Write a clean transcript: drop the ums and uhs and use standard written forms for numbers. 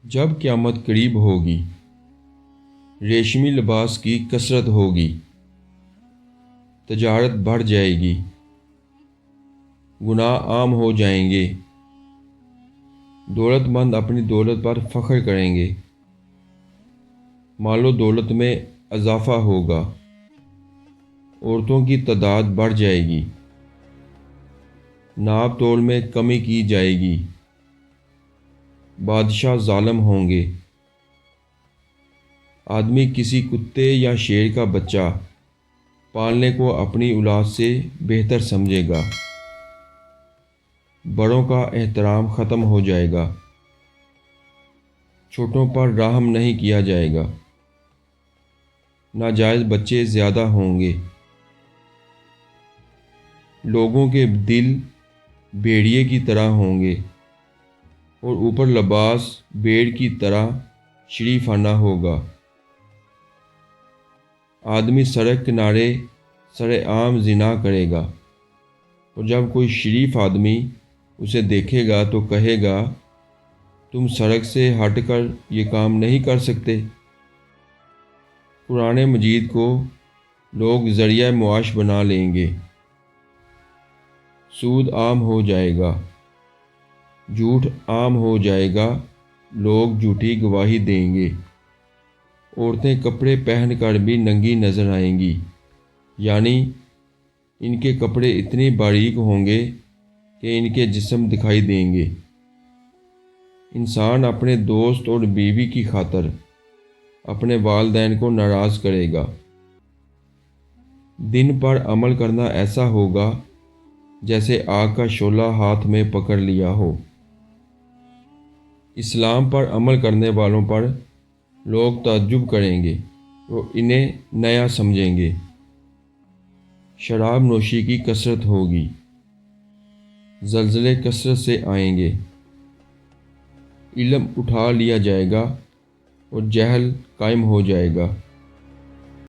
جب قیامت قریب ہوگی، ریشمی لباس کی کثرت ہوگی، تجارت بڑھ جائے گی، گناہ عام ہو جائیں گے، دولت مند اپنی دولت پر فخر کریں گے، مال و دولت میں اضافہ ہوگا، عورتوں کی تعداد بڑھ جائے گی، ناپ تول میں کمی کی جائے گی، بادشاہ ظالم ہوں گے، آدمی کسی کتے یا شیر کا بچہ پالنے کو اپنی اولاد سے بہتر سمجھے گا، بڑوں کا احترام ختم ہو جائے گا، چھوٹوں پر رحم نہیں کیا جائے گا، ناجائز بچے زیادہ ہوں گے، لوگوں کے دل بھیڑیے کی طرح ہوں گے اور اوپر لباس بھیڑ کی طرح شریفانہ ہوگا، آدمی سڑک کنارے سر عام زنا کرے گا، اور جب کوئی شریف آدمی اسے دیکھے گا تو کہے گا تم سڑک سے ہٹ کر یہ کام نہیں کر سکتے۔ قرآن مجید کو لوگ ذریعہ معاش بنا لیں گے، سود عام ہو جائے گا، جھوٹ عام ہو جائے گا، لوگ جھوٹی گواہی دیں گے، عورتیں کپڑے پہن کر بھی ننگی نظر آئیں گی، یعنی ان کے کپڑے اتنے باریک ہوں گے کہ ان کے جسم دکھائی دیں گے۔ انسان اپنے دوست اور بیوی کی خاطر اپنے والدین کو ناراض کرے گا۔ دن پر عمل کرنا ایسا ہوگا جیسے آگ کا شعلہ ہاتھ میں پکڑ لیا ہو۔ اسلام پر عمل کرنے والوں پر لوگ تعجب کریں گے اور انہیں نیا سمجھیں گے۔ شراب نوشی کی کثرت ہوگی، زلزلے کثرت سے آئیں گے، علم اٹھا لیا جائے گا اور جہل قائم ہو جائے گا۔